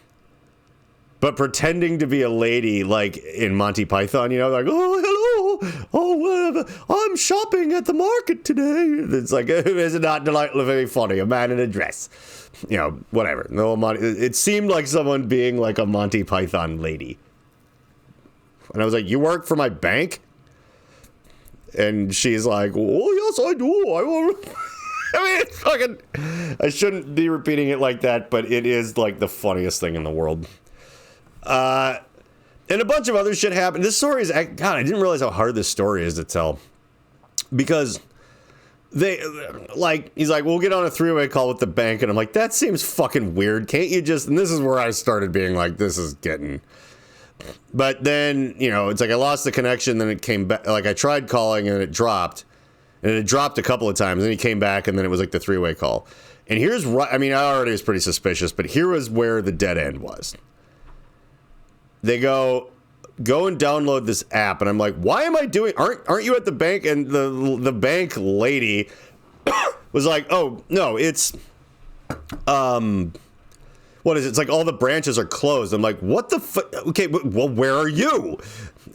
but pretending to be a lady, like in Monty Python, like, oh, hello, oh, whatever. I'm shopping at the market today. It's like, is it not delightfully very funny? A man in a dress, whatever. No, it seemed like someone being like a Monty Python lady. And I was like, you work for my bank? And she's like, oh, yes, I do. I mean, it's fucking, I shouldn't be repeating it like that, but it is like the funniest thing in the world. And a bunch of other shit happened. This story is, God, I didn't realize how hard this story is to tell. Because he's like, we'll get on a three-way call with the bank. And I'm like, that seems fucking weird. Can't you just, and this is where I started being like, this is getting, but then, it's like I lost the connection. Then it came back. Like I tried calling and it dropped. And it had dropped a couple of times. And then he came back and then it was like the three-way call. And here's, I mean, I already was pretty suspicious, but here was where the dead end was. They go and download this app, and I'm like, why am I doing? Aren't you at the bank? And the bank lady was like, oh no, it's what is it? It's like all the branches are closed. I'm like, what the fuck? Okay, well, where are you?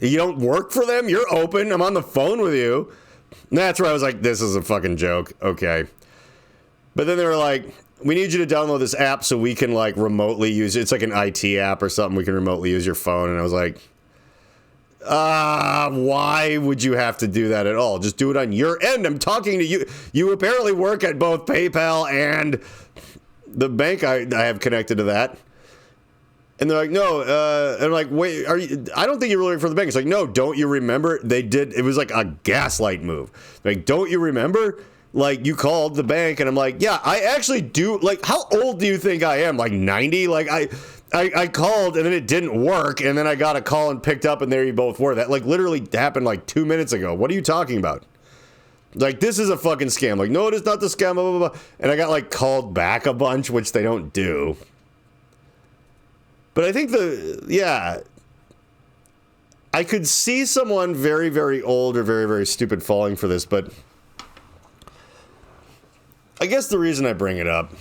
You don't work for them? You're open. I'm on the phone with you. And that's where I was like, this is a fucking joke. Okay, but then they were like, we need you to download this app so we can like remotely use it. It's like an IT app or something. We can remotely use your phone. And I was like, why would you have to do that at all? Just do it on your end. I'm talking to you. You apparently work at both PayPal and the bank I have connected to that. And they're like, no. And I'm like, wait, I don't think you really work for the bank. It's like, no, don't you remember? They did. It was like a gaslight move. Like, don't you remember? Like, you called the bank, and I'm like, yeah, I actually do. Like, how old do you think I am? Like, 90? Like, I called, and then it didn't work, and then I got a call and picked up, and there you both were. That, like, literally happened, like, 2 minutes ago. What are you talking about? Like, this is a fucking scam. Like, no, it is not the scam, blah, blah, blah. And I got, like, called back a bunch, which they don't do. But I think I could see someone very, very old or very, very stupid falling for this, but I guess the reason I bring it up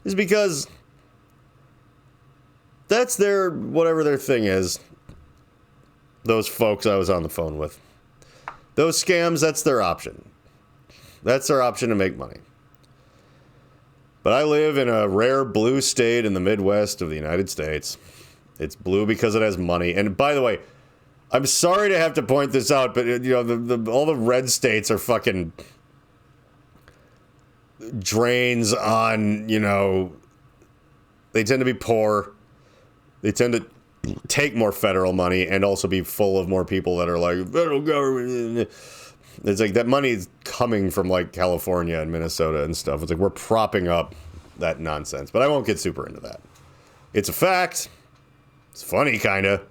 is because that's whatever their thing is. those folks I was on the phone with. Those scams, that's their option. That's their option to make money. But I live in a rare blue state in the Midwest of the United States. It's blue because it has money. And by the way, I'm sorry to have to point this out, but you know, all the red states are fucking drains on, you know, they tend to be poor. They tend to take more federal money and also be full of more people that are like, federal government. It's like that money is coming from like California and Minnesota and stuff. It's like we're propping up that nonsense. But I won't get super into that. It's a fact. It's funny, kind of.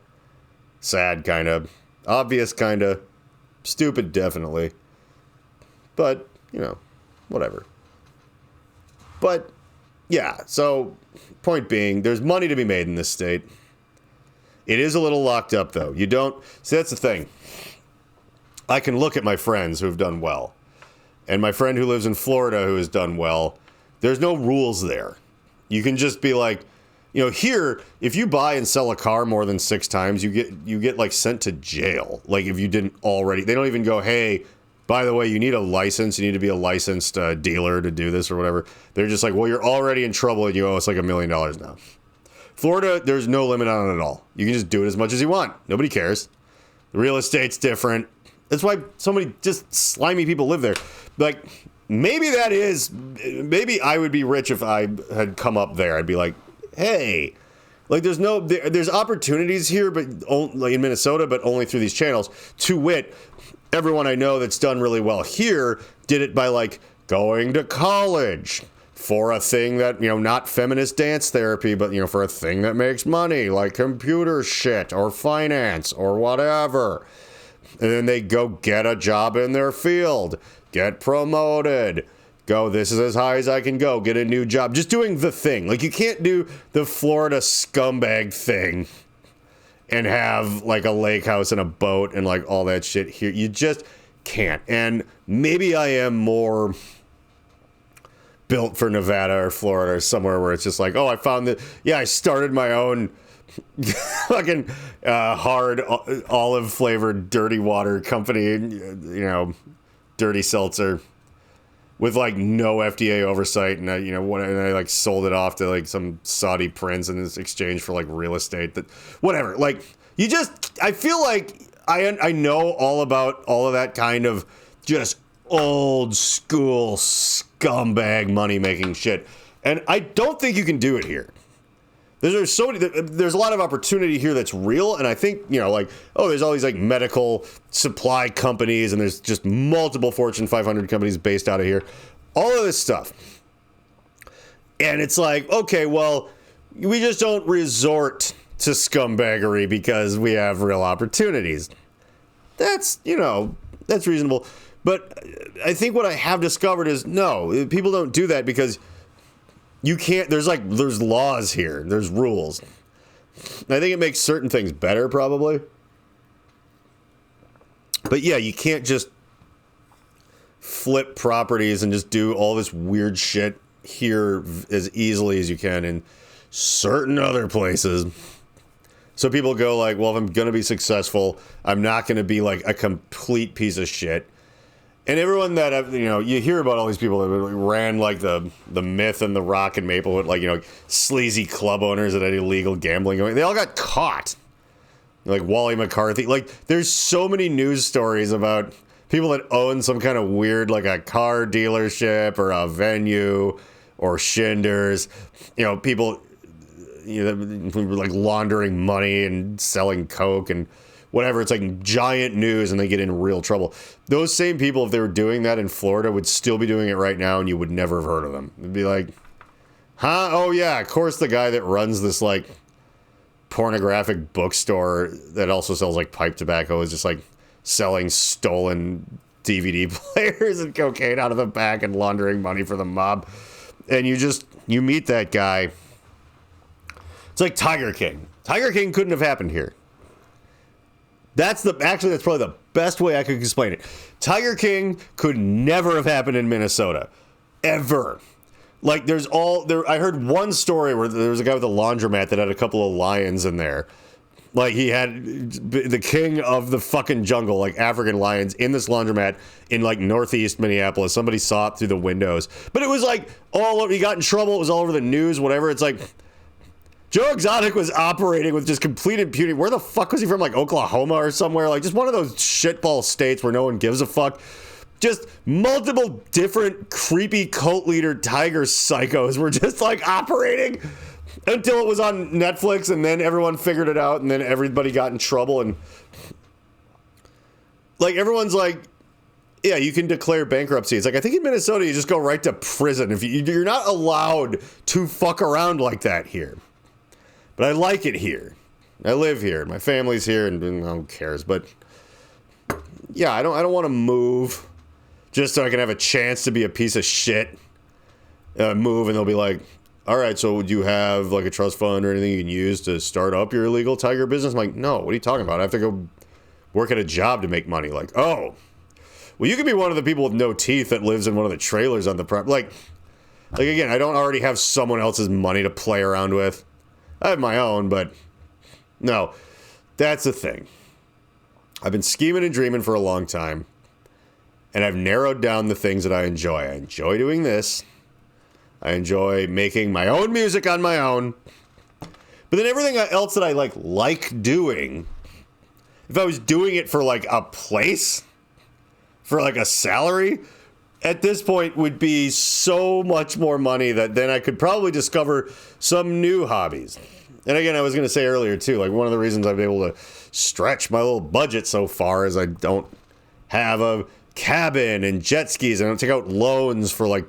Sad, kind of. Obvious, kind of. Stupid, definitely. But, you know, whatever. But, yeah, so, point being, there's money to be made in this state. It is a little locked up, though. You don't... See, that's the thing. I can look at my friends who have done well. And my friend who lives in Florida who has done well. There's no rules there. You can just be like... You know, here, if you buy and sell a car more than 6 times, you get like sent to jail. Like if you didn't already, they don't even go, hey, by the way, you need a license. You need to be a licensed dealer to do this or whatever. They're just like, well, you're already in trouble and you owe us like $1 million now. Florida, there's no limit on it at all. You can just do it as much as you want. Nobody cares. The real estate's different. That's why so many just slimy people live there. Like, maybe I would be rich if I had come up there. I'd be like, hey, like there's opportunities here, but only in Minnesota, but only through these channels. To wit, everyone I know that's done really well here did it by like going to college for a thing that, you know, not feminist dance therapy, but, you know, for a thing that makes money, like computer shit or finance or whatever. And then they go get a job in their field, get promoted. Go, this is as high as I can go, get a new job. Just doing the thing. Like, you can't do the Florida scumbag thing and have, like, a lake house and a boat and, like, all that shit here. You just can't. And maybe I am more built for Nevada or Florida or somewhere where it's just like, oh, I found that, yeah, I started my own fucking hard olive-flavored dirty water company, you know, dirty seltzer. With, like, no FDA oversight, and I like, sold it off to, like, some Saudi prince in exchange for, like, real estate. That whatever. Like, I feel like I know all about all of that kind of just old school scumbag money-making shit. And I don't think you can do it here. There's a lot of opportunity here that's real, and I think, you know, like, oh, there's all these, like, medical supply companies, and there's just multiple Fortune 500 companies based out of here. All of this stuff. And it's like, okay, well, we just don't resort to scumbaggery because we have real opportunities. That's, you know, that's reasonable. But I think what I have discovered is, no, people don't do that because... You can't, there's laws here. There's rules. I think it makes certain things better, probably. But yeah, you can't just flip properties and just do all this weird shit here as easily as you can in certain other places. So people go like, well, if I'm going to be successful, I'm not going to be like a complete piece of shit. And everyone that, you know, you hear about all these people that ran, like, the Myth and the Rock and Maplewood, like, you know, sleazy club owners that had illegal gambling going. They all got caught. Like Wally McCarthy. Like, there's so many news stories about people that own some kind of weird, like, a car dealership or a venue or Schinders. You know, people, you know, who were, like, laundering money and selling coke and... whatever, it's like giant news and they get in real trouble. Those same people, if they were doing that in Florida, would still be doing it right now and you would never have heard of them. It'd be like, huh? Oh yeah, of course the guy that runs this like pornographic bookstore that also sells like pipe tobacco is just like selling stolen DVD players and cocaine out of the back and laundering money for the mob. And you meet that guy. It's like Tiger King. Tiger King couldn't have happened here. That's probably the best way I could explain it. Tiger King could never have happened in Minnesota. Ever. Like, I heard one story where there was a guy with a laundromat that had a couple of lions in there. Like, he had the king of the fucking jungle, like African lions, in this laundromat in, like, northeast Minneapolis. Somebody saw it through the windows. But it was, like, he got in trouble. It was all over the news, whatever. It's like, Joe Exotic was operating with just complete impunity. Where the fuck was he from? Like, Oklahoma or somewhere? Like, just one of those shitball states where no one gives a fuck. Just multiple different creepy cult leader tiger psychos were just, like, operating until it was on Netflix, and then everyone figured it out, and then everybody got in trouble, and like, everyone's like, yeah, you can declare bankruptcy. It's like, I think in Minnesota you just go right to prison. If you're not allowed to fuck around like that here. But I like it here. I live here, my family's here, and who cares? But yeah, I don't want to move just so I can have a chance to be a piece of shit. Move, and they'll be like, all right, so would you have, like, a trust fund or anything you can use to start up your illegal tiger business? I'm like, no, what are you talking about? I have to go work at a job to make money. Like, oh, well, you could be one of the people with no teeth that lives in one of the trailers on the property. Like, again, I don't already have someone else's money to play around with. I have my own, but no, that's the thing. I've been scheming and dreaming for a long time, and I've narrowed down the things that I enjoy. I enjoy doing this. I enjoy making my own music on my own. But then everything else that I like doing, if I was doing it for, like, a place, for, like, a salary, at this point would be so much more money that then I could probably discover some new hobbies. And again, I was going to say earlier, too, like, one of the reasons I've been able to stretch my little budget so far is I don't have a cabin and jet skis. I don't take out loans for, like,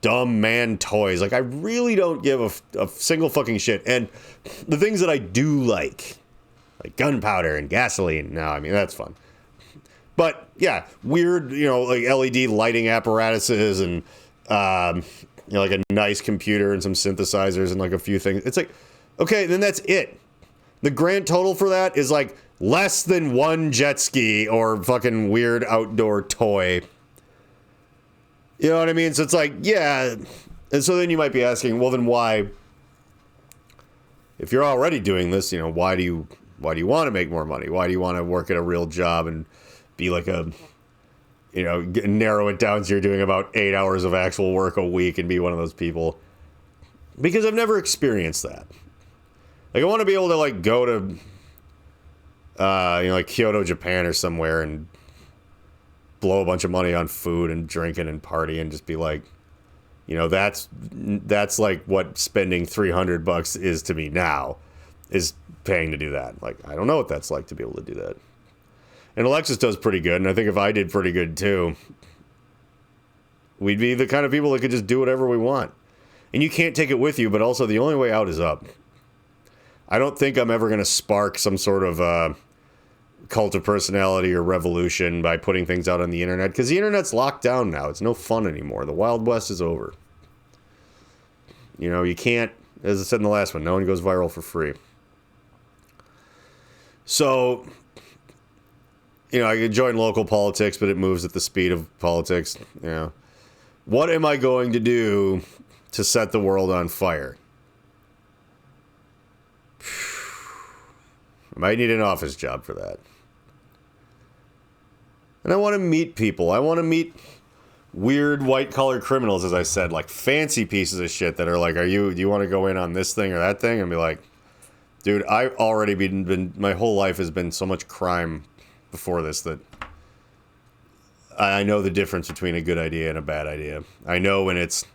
dumb man toys. Like, I really don't give a single fucking shit. And the things that I do like gunpowder and gasoline, no, I mean, that's fun. But yeah, weird, like LED lighting apparatuses and, like a nice computer and some synthesizers and like a few things. It's like, okay, then that's it. The grand total for that is like less than one jet ski or fucking weird outdoor toy. You know what I mean? So it's like, yeah. And so then you might be asking, well, then why, if you're already doing this, why do you want to make more money? Why do you want to work at a real job and be like narrow it down so you're doing about 8 hours of actual work a week and be one of those people? Because I've never experienced that. Like, I want to be able to, like, go to, like Kyoto, Japan or somewhere and blow a bunch of money on food and drinking and partying and just be like, that's like what spending $300 is to me now, is paying to do that. Like, I don't know what that's like to be able to do that. And Alexis does pretty good, and I think if I did pretty good too, we'd be the kind of people that could just do whatever we want. And you can't take it with you, but also the only way out is up. I don't think I'm ever going to spark some sort of cult of personality or revolution by putting things out on the internet, because the internet's locked down now. It's no fun anymore. The Wild West is over. You can't, as I said in the last one, no one goes viral for free. So, I can join local politics, but it moves at the speed of politics. What am I going to do to set the world on fire? I might need an office job for that. And I want to meet people. I want to meet weird white-collar criminals, as I said, like fancy pieces of shit that are like, do you want to go in on this thing or that thing? And be like, dude, I've already been my whole life has been so much crime before this that I know the difference between a good idea and a bad idea. I know when it's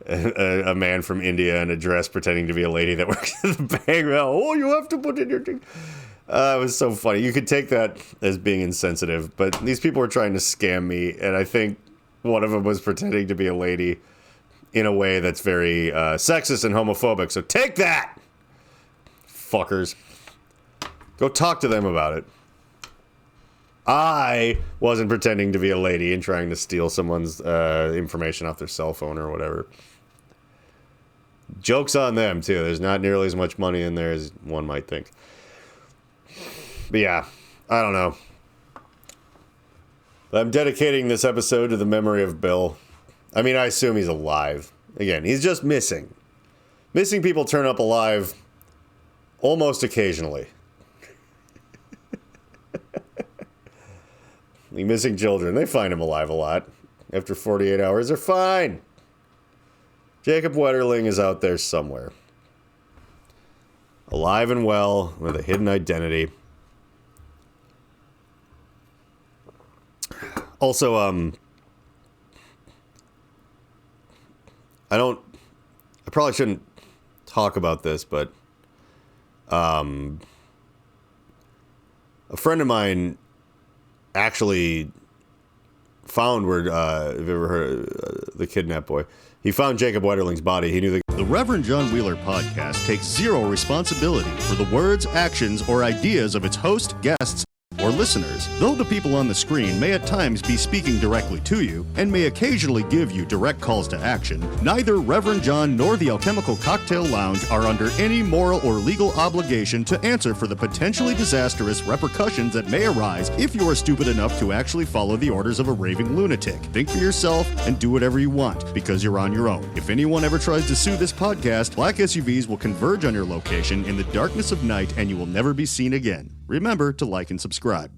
a man from India in a dress pretending to be a lady that works at the bank. Oh, you have to put in your thing. It was so funny. You could take that as being insensitive, but these people were trying to scam me, and I think one of them was pretending to be a lady in a way that's very sexist and homophobic. So take that, fuckers. Go talk to them about it. I wasn't pretending to be a lady and trying to steal someone's information off their cell phone or whatever. Joke's on them, too. There's not nearly as much money in there as one might think. But yeah, I don't know. I'm dedicating this episode to the memory of Bill. I mean, I assume he's alive. Again, he's just missing. Missing people turn up alive almost occasionally. The missing children, they find him alive a lot. After 48 hours, they're fine. Jacob Wetterling is out there somewhere. Alive and well, with a hidden identity. Also, I probably shouldn't talk about this, but a friend of mine actually found where, have you ever heard of The Kidnapped Boy? He found Jacob Wetterling's body. He knew The Reverend John Wheeler podcast takes zero responsibility for the words, actions, or ideas of its host, guests, or listeners. Though the people on the screen may at times be speaking directly to you and may occasionally give you direct calls to action, neither Reverend John nor the Alchemical Cocktail Lounge are under any moral or legal obligation to answer for the potentially disastrous repercussions that may arise if you are stupid enough to actually follow the orders of a raving lunatic. Think for yourself and do whatever you want, because you're on your own. If anyone ever tries to sue this podcast, black SUVs will converge on your location in the darkness of night and you will never be seen again. Remember to like and subscribe.